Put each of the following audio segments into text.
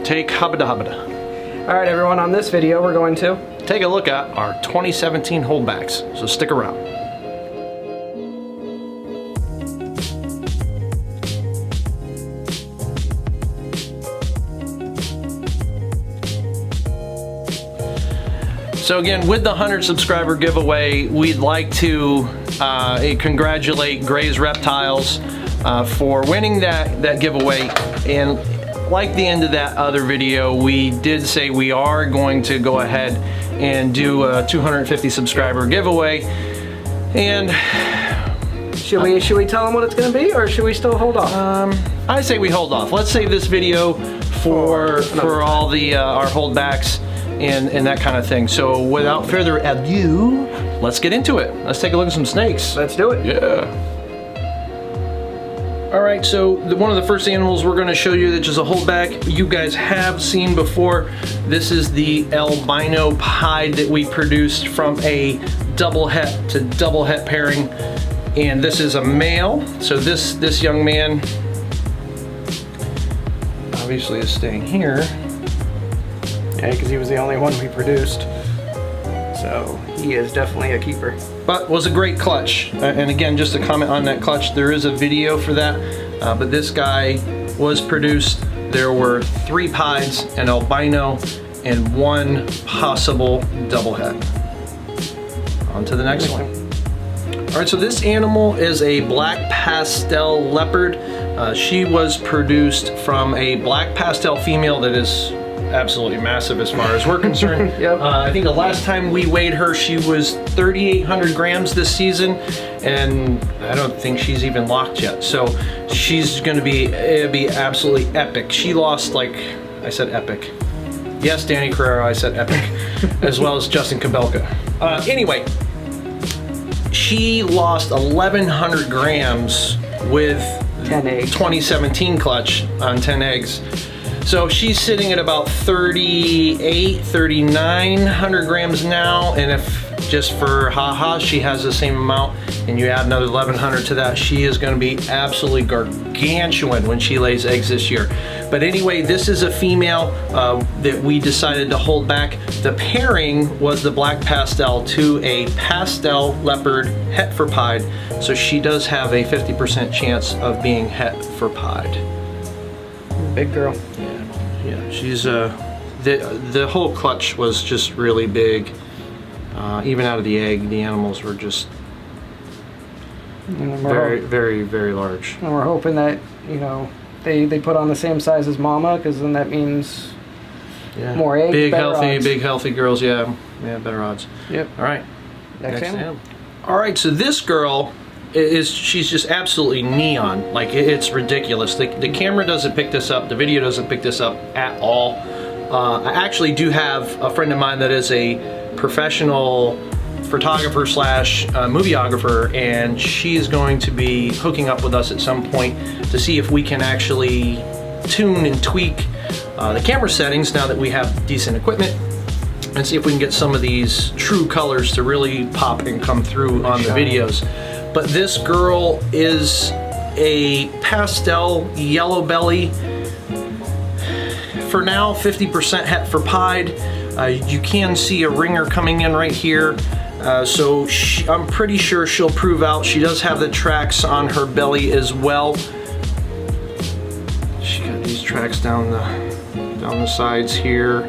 take habada habada. All right, everyone, on this video, we're going to take a look at our 2017 holdbacks, so stick around. So again, with the 100 subscriber giveaway, we'd like to congratulate Gray's Reptiles for winning that giveaway. And like the end of that other video, we did say we are going to go ahead and do a 250 subscriber giveaway. And should we tell them what it's going to be, or should we still hold off? I say we hold off. Let's save this video for all the our holdbacks and that kind of thing. So without further ado, let's get into it. Let's take a look at some snakes. Let's do it. Yeah. All right, so one of the first animals we're going to show you, that's just a holdback, you guys have seen before. This is the albino pied that we produced from a double het to double het pairing, and this is a male. So this young man obviously is staying here. Yeah, because he was the only one we produced. So he is definitely a keeper. But was a great clutch. And again, just to comment on that clutch, there is a video for that. But this guy was produced. There were 3 pieds, an albino, and 1 possible double het. On to the next one. All right, so this animal is a black pastel leopard. She was produced from a black pastel female that is absolutely massive as far as we're concerned. Yep. I think the last time we weighed her, she was 3,800 grams this season, and I don't think she's even locked yet. So she's going to be, it'll be absolutely epic. She lost, like I said, epic. Yes, Danny Carrera, I said epic, as well as Justin Kabelka. Anyway, she lost 1,100 grams with 10 eggs. 2017 clutch on 10 eggs. So she's sitting at about 3,900 grams now, and if just for haha she has the same amount and you add another 1,100 to that, she is going to be absolutely gargantuan when she lays eggs this year. But anyway, this is a female that we decided to hold back. The pairing was the black pastel to a pastel leopard het for pied, so she does have a 50% chance of being het for pied. Big girl. Yeah, she's the whole clutch was just really big. Even out of the egg, the animals were just very large. And we're hoping that, you know, they put on the same size as mama, because then that means more eggs, big odds. healthy girls. Yeah, better odds. Yep. All right. Next animal. All right, so this girl she's just absolutely neon. Like, it's ridiculous. The camera doesn't pick this up, the video doesn't pick this up at all. I actually do have a friend of mine that is a professional photographer slash movieographer, and she is going to be hooking up with us at some point to see if we can actually tune and tweak the camera settings now that we have decent equipment, and see if we can get some of these true colors to really pop and come through on the videos. But this girl is a pastel yellow belly. For now, 50% het for pied. You can see a ringer coming in right here. So I'm pretty sure she'll prove out. She does have the tracks on her belly as well. She got these tracks down the sides here.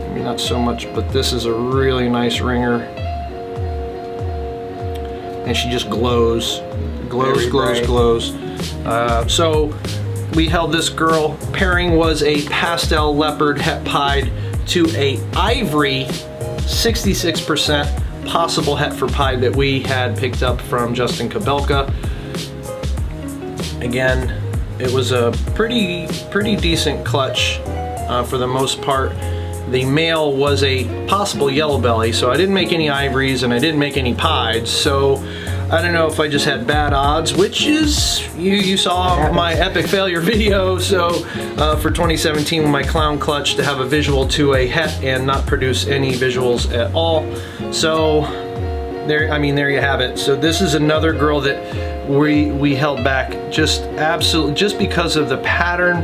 Maybe not so much, but this is a really nice ringer. And she just glows. So we held this girl. Pairing was a pastel leopard het pied to a ivory 66% possible het for pied that we had picked up from Justin Kabelka. Again, it was a pretty decent clutch for the most part. The male was a possible yellow belly, so I didn't make any ivories and I didn't make any pieds, so I don't know if I just had bad odds, which is, you saw my epic failure video. So for 2017 with my clown clutch, to have a visual to a het and not produce any visuals at all. So there you have it. So this is another girl that we held back just because of the pattern,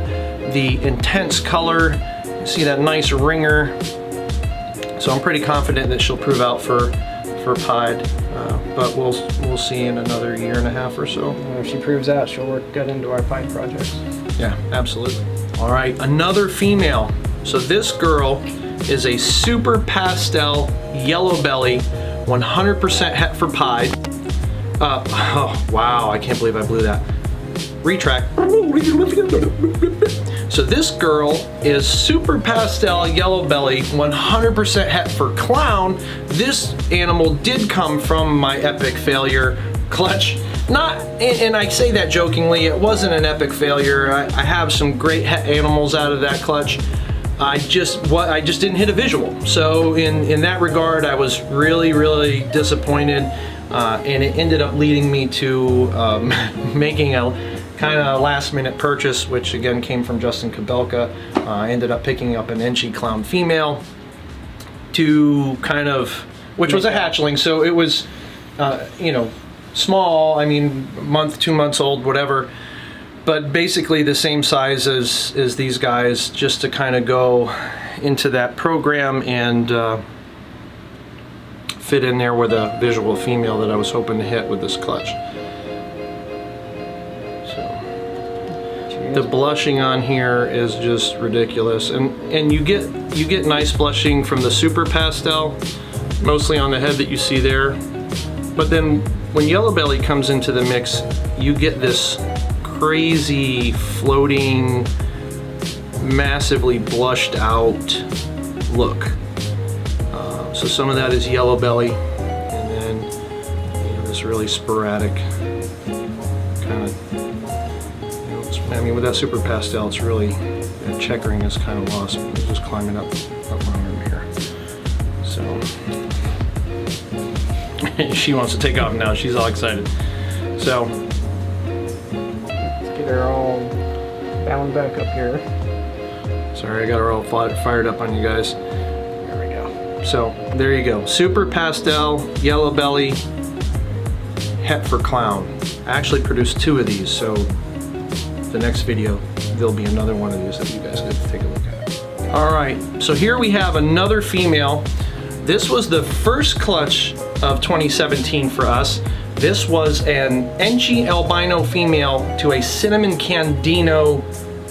the intense color. You see that nice ringer. So I'm pretty confident that she'll prove out for pied, but we'll see in another 1.5 years or so. If she proves out, she'll work good into our pied projects. Yeah, absolutely. All right, another female. So this girl is a super pastel yellow belly, 100% het for pied. Oh wow, I can't believe I blew that. Retract. So this girl is super pastel yellow belly, 100% het for clown. This animal did come from my epic failure clutch. Not, and I say that jokingly, it wasn't an epic failure. I have some great het animals out of that clutch. I just didn't hit a visual. So in that regard, I was really disappointed, and it ended up leading me to making a kind of last minute purchase, which again came from Justin Kabelka. I ended up picking up an Enchi clown female to kind of, which was a hatchling, so it was, you know, small, I mean, month, 2 months old, whatever, but basically the same size as these guys, just to kind of go into that program and fit in there with a visual female that I was hoping to hit with this clutch. The blushing on here is just ridiculous, and you get nice blushing from the super pastel, mostly on the head that you see there. But then when yellow belly comes into the mix, you get this crazy floating, massively blushed out look. So some of that is yellow belly, and then this really sporadic kind of. I mean, with that super pastel, it's really, that checkering is kind of lost. It's just climbing up my arm here. So, she wants to take off now. She's all excited. So, let's get her all bound back up here. Sorry, I got her all fired up on you guys. There we go. So, there you go. Super pastel, yellow belly, het for clown. I actually produced 2 of these, so the next video there'll be another one of these that you guys get to take a look at. All right, so here we have another female. This was the first clutch of 2017 for us. This was an Enchi albino female to a cinnamon candino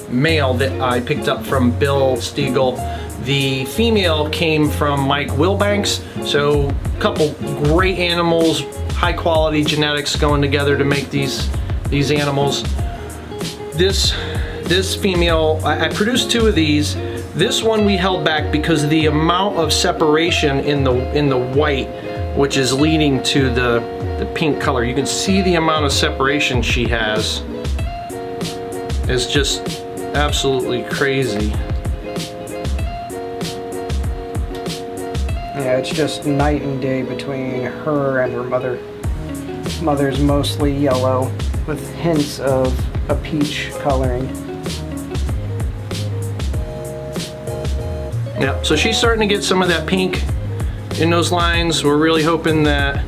male that I picked up from Bill Stiegel. The female came from Mike Wilbanks, so a couple great animals, high quality genetics going together to make these animals. This female, I produced 2 of these. This one we held back because of the amount of separation in the white, which is leading to the pink color. You can see the amount of separation she has. It's just absolutely crazy. Yeah, it's just night and day between her and her mother. Mother's mostly yellow with hints of a peach coloring. Yeah, so she's starting to get some of that pink in those lines. We're really hoping that,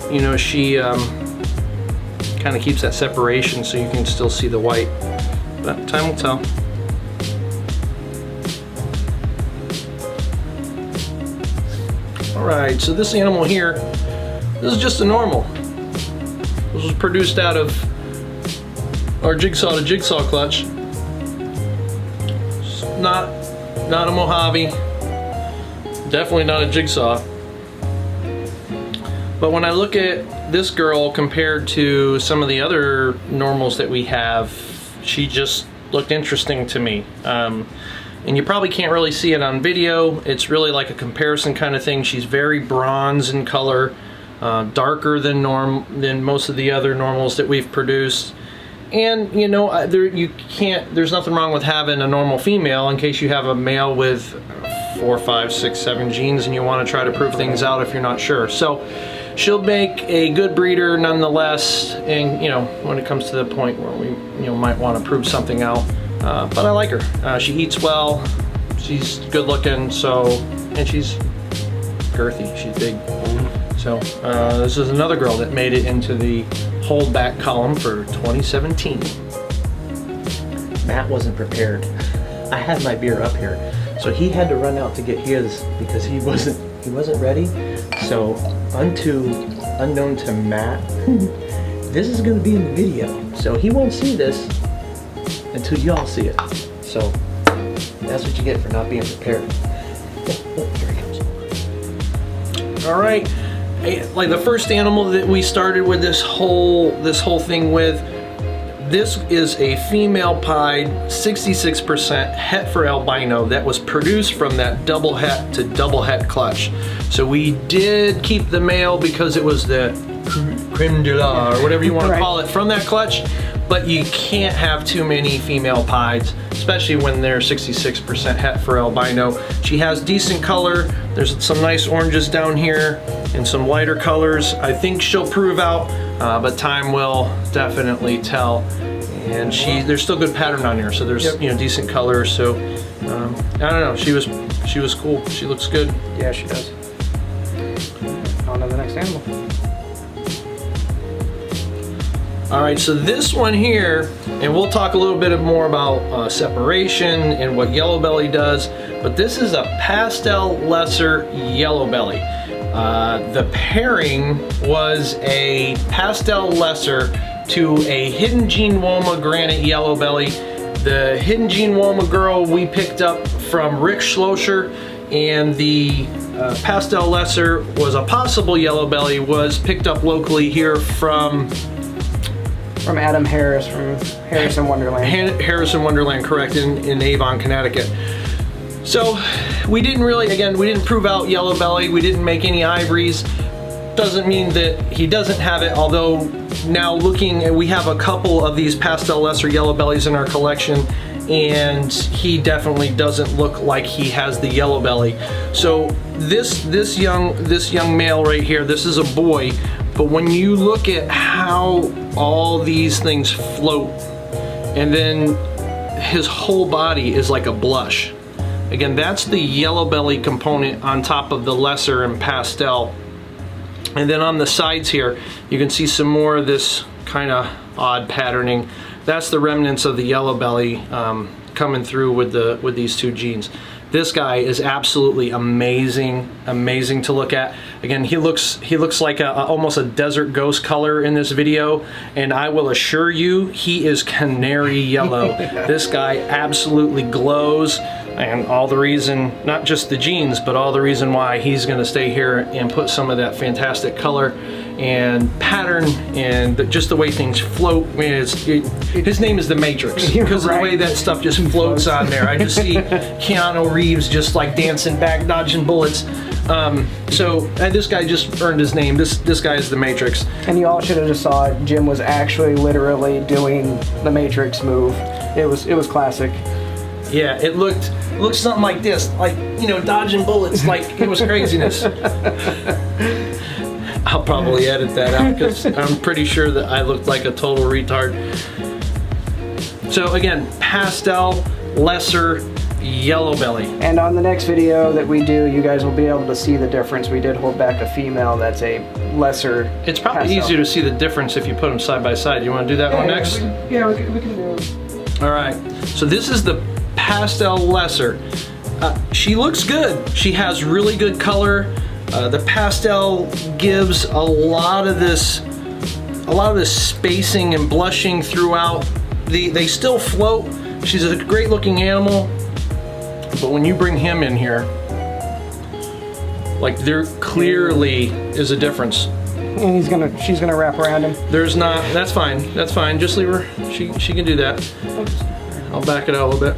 you know, she kind of keeps that separation so you can still see the white. But time will tell. All right, so this animal here, this is just a normal. This was produced out of our jigsaw to jigsaw clutch. It's not a Mojave, definitely not a jigsaw. But when I look at this girl compared to some of the other normals that we have, she just looked interesting to me. And you probably can't really see it on video. It's really like a comparison kind of thing. She's very bronze in color, darker than most of the other normals that we've produced. And you know, there's nothing wrong with having a normal female in case you have a male with 4, 5, 6, 7 genes and you want to try to prove things out if you're not sure. So she'll make a good breeder nonetheless, and you know, when it comes to the point where we might want to prove something out. But I like her. She eats well, she's good looking, and she's girthy, she's big. So this is another girl that made it into the holdback column for 2017. Matt wasn't prepared. I had my beer up here, so he had to run out to get his because he wasn't ready. So unknown to Matt, this is going to be in the video, so he won't see this until y'all see it. So that's what you get for not being prepared. Here he comes. All right, like the first animal that we started with this whole thing with. This is a female pied 66% het for albino that was produced from that double het to double het clutch. So we did keep the male because it was the creme de la, or whatever you want to call it, from that clutch. But you can't have too many female pieds, especially when they're 66% het for albino. She has decent color. There's some nice oranges down here and some lighter colors. I think she'll prove out, but time will definitely tell. And there's still good pattern on here, so there's decent colors. So I don't know. She was cool. She looks good. Yeah, she does. On to the next animal. All right, so this one here, and we'll talk a little bit more about separation and what yellow belly does, but this is a pastel lesser yellow belly. The pairing was a pastel lesser to a hidden gene Woma granite yellow belly. The hidden gene Woma girl we picked up from Rick Schlosser, and the pastel lesser was a possible yellow belly, was picked up locally here from Adam Harris from Harrison Wonderland. Harrison Wonderland, correct, in Avon, Connecticut. So we didn't prove out yellow belly. We didn't make any ivories. Doesn't mean that he doesn't have it, although now looking, we have a couple of these pastel lesser yellow bellies in our collection, and he definitely doesn't look like he has the yellow belly. So this young male right here, this is a boy, but when you look at how all these things float, and then his whole body is like a blush. Again, that's the yellow belly component on top of the lesser and pastel. And then on the sides here, you can see some more of this kind of odd patterning. That's the remnants of the yellow belly coming through with these two genes. This guy is absolutely amazing to look at. Again, he looks like almost a desert ghost color in this video, and I will assure you, he is canary yellow. This guy absolutely glows, and all the reason, not just the genes, but all the reason why he's going to stay here and put some of that fantastic color and pattern and just the way things float. I mean, his name is the Matrix because of the way that stuff just floats on there. I just see Keanu Reeves just like dancing back, dodging bullets. So this guy just earned his name. This guy is the Matrix. And you all should have just saw it. Jim was actually literally doing the Matrix move. It was classic. Yeah, it looked something like this, like, you know, dodging bullets, like it was craziness. I'll probably edit that out because I'm pretty sure that I looked like a total retard. So again, pastel, lesser, yellow belly. And on the next video that we do, you guys will be able to see the difference. We did hold back a female that's a lesser. It's probably pastel. easier to see the difference if you put them side by side. You want to do that one next? We can do it. All right, so this is the pastel lesser. She looks good. She has really good color. The pastel gives a lot of this spacing and blushing throughout. They still float. She's a great looking animal, but when you bring him in here, like there clearly is a difference. And she's gonna wrap around him. There's not. That's fine. That's fine. Just leave her. She can do that. I'll back it out a little bit.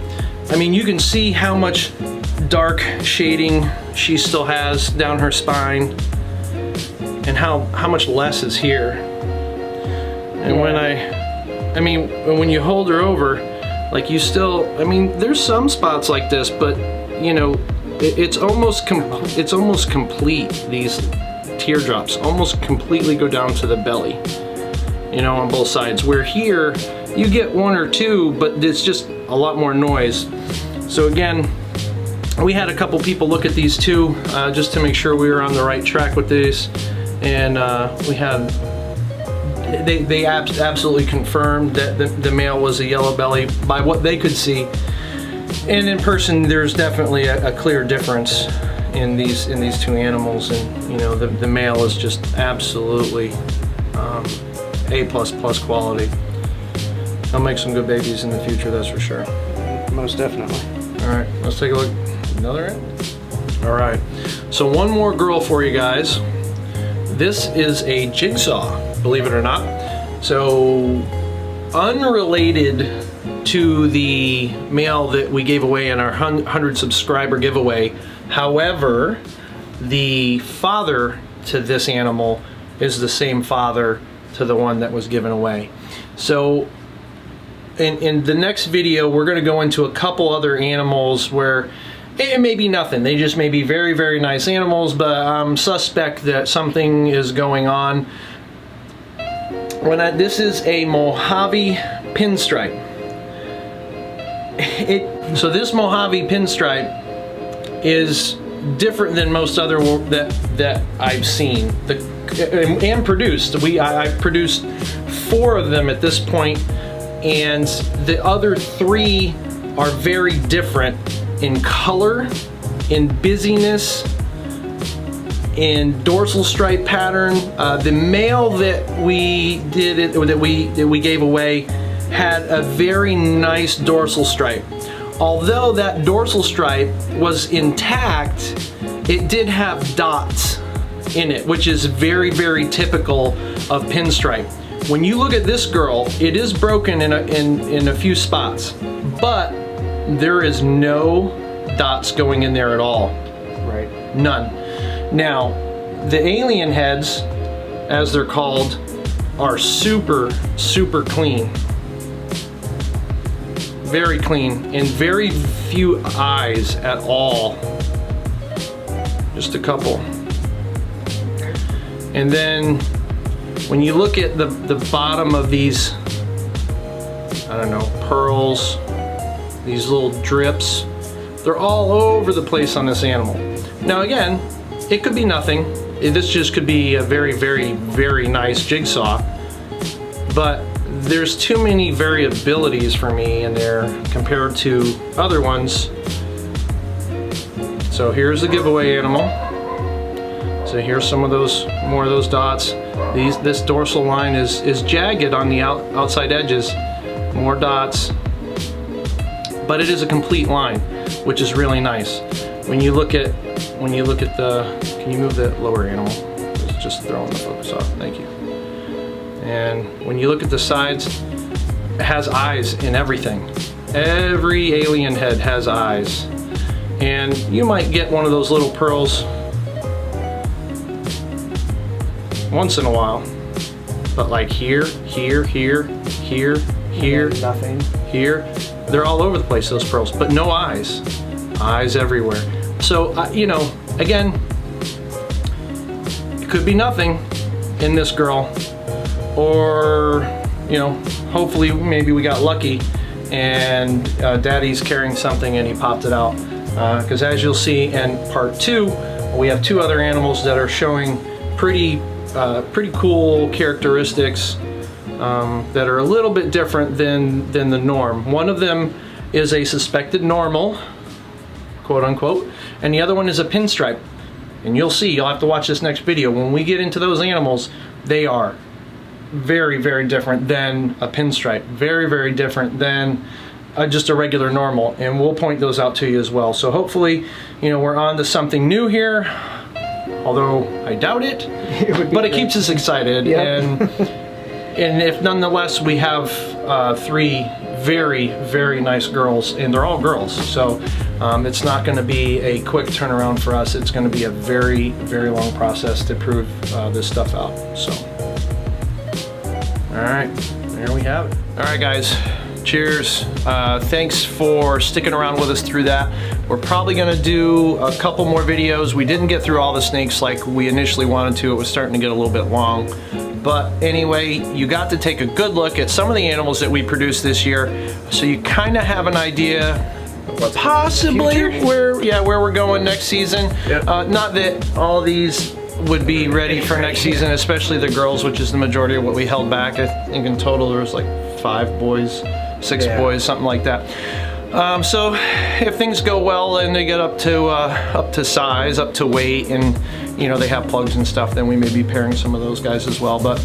I mean, you can see how much dark shading she still has down her spine, and how much less is here. And when you hold her over, like you still, I mean, there's some spots like this, but you know, it's almost complete. These teardrops almost completely go down to the belly, you know, on both sides. Where here, you get one or two, but it's just a lot more noise. So again, we had a couple people look at these too, just to make sure we were on the right track with these, and we had they absolutely confirmed that the male was a yellow belly by what they could see. And in person, there's definitely a clear difference in these two animals, and you know the male is just absolutely A++ quality. They'll make some good babies in the future, that's for sure. Most definitely. All right, let's take a look. Another end. All right, so one more girl for you guys. This is a jigsaw, believe it or not. So unrelated to the male that we gave away in our 100 subscriber giveaway. However, the father to this animal is the same father to the one that was given away. So in the next video, we're going to go into a couple other animals where it may be nothing. They just may be very, very nice animals, but I'm suspect that something is going on. This is a Mojave pinstripe. So this Mojave pinstripe is different than most other that I've seen and produced. I've produced 4 of them at this point, and the other 3 are very different in color, in busyness, in dorsal stripe pattern. The male that we gave away had a very nice dorsal stripe. Although that dorsal stripe was intact, it did have dots in it, which is very, very typical of pinstripe. When you look at this girl, it is broken in a few spots, but there is no dots going in there at all. Right. None. Now, the alien heads, as they're called, are super, super clean. Very clean, and very few eyes at all. Just a couple. And then when you look at the bottom of these, I don't know, pearls, these little drips, they're all over the place on this animal. Now again, it could be nothing. This just could be a very, very, very nice jigsaw, but there's too many variabilities for me in there compared to other ones. So here's the giveaway animal. So here's some of those, more of those dots. This dorsal line is jagged on the outside edges. More dots, but it is a complete line, which is really nice. When you look at the, can you move that lower animal? It's just throwing the focus off. Thank you. And when you look at the sides, it has eyes in everything. Every alien head has eyes. And you might get one of those little pearls once in a while. But like here, Nothing. here, they're all over the place, those pearls, but no eyes. Eyes everywhere. So, you know, again, it could be nothing in this girl. Or, you know, hopefully maybe we got lucky and daddy's carrying something and he popped it out. Because as you'll see in part 2, we have 2 other animals that are showing pretty cool characteristics that are a little bit different than the norm. One of them is a suspected normal, quote unquote, and the other one is a pinstripe. And you'll see, you'll have to watch this next video. When we get into those animals, they are very, very different than a pinstripe. Very, very different than just a regular normal. And we'll point those out to you as well. So hopefully, you know, we're on to something new here. Although I doubt it, but it keeps us excited. Yep. And if nonetheless we have 3 very, very nice girls, and they're all girls, so it's not going to be a quick turnaround for us. It's going to be a very, very long process to prove this stuff out. So, all right, there we have it. All right, guys. Cheers. Thanks for sticking around with us through that. We're probably going to do a couple more videos. We didn't get through all the snakes like we initially wanted to. It was starting to get a little bit long. But anyway, you got to take a good look at some of the animals that we produced this year, so you kind of have an idea possibly where we're going next season. Yep. Not that all these would be ready for next season, especially the girls, which is the majority of what we held back. I think in total there was like 5 boys, 6 boys, something like that. So if things go well and they get up to size, up to weight, and you know they have plugs and stuff, then we may be pairing some of those guys as well. But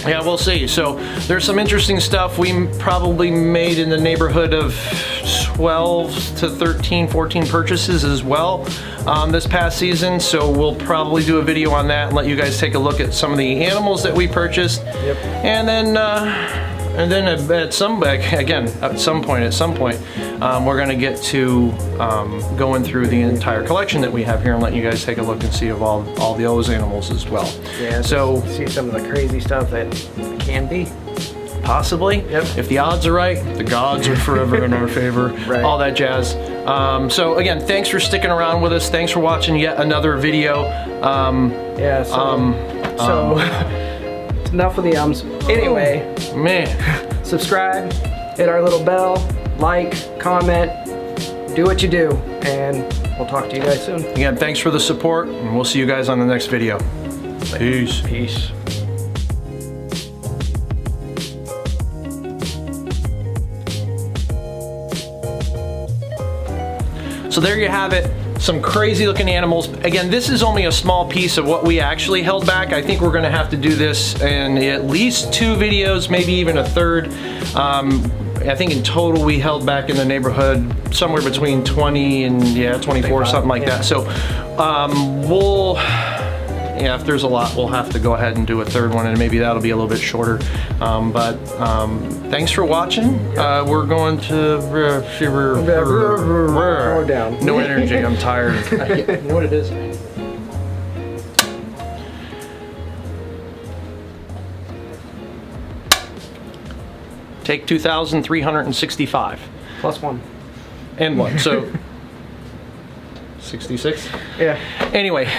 yeah, we'll see. So there's some interesting stuff. We probably made in the neighborhood of 12 to 13, 14 purchases as well this past season. So we'll probably do a video on that and let you guys take a look at some of the animals that we purchased. Yep. And then at some point, we're gonna get to going through the entire collection that we have here and let you guys take a look and see of all those animals as well. Yeah. So see some of the crazy stuff that can be. Possibly. Yep. If the odds are right, the gods are forever in our favor. Right. All that jazz. So again, thanks for sticking around with us. Thanks for watching yet another video. Enough of the ums. Anyway, man, subscribe, hit our little bell, like, comment, do what you do, and we'll talk to you guys soon. Again, thanks for the support, and we'll see you guys on the next video. Peace. Peace. So there you have it. Some crazy looking animals. Again, this is only a small piece of what we actually held back. I think we're gonna have to do this in at least 2 videos, maybe even a third. I think in total we held back in the neighborhood somewhere between 20 and 24, something like that. So if there's a lot, we'll have to go ahead and do a third one, and maybe that'll be a little bit shorter. But thanks for watching. We're going to go down. No energy. I'm tired. You know what it is? Take 2,365. Plus 1. And 1. So 66? Yeah. Anyway,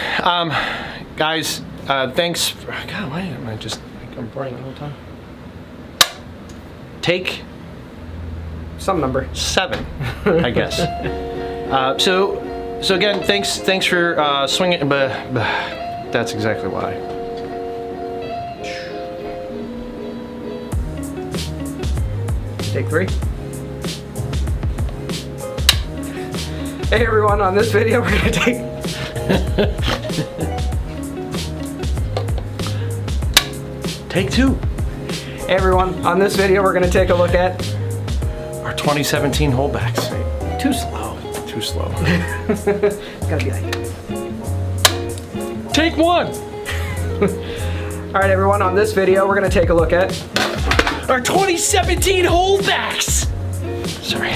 guys, thanks. God, why am I just I'm burning the whole time? Take some number 7, I guess. So again, thanks for swinging. But that's exactly why. Take 3. Hey everyone, on this video we're gonna take Take 2. Hey everyone, on this video we're gonna take a look at our 2017 Holdbacks. Too slow. Too slow. It's gotta be like Take 1. Alright everyone, on this video we're gonna take a look at our 2017 Holdbacks. Sorry.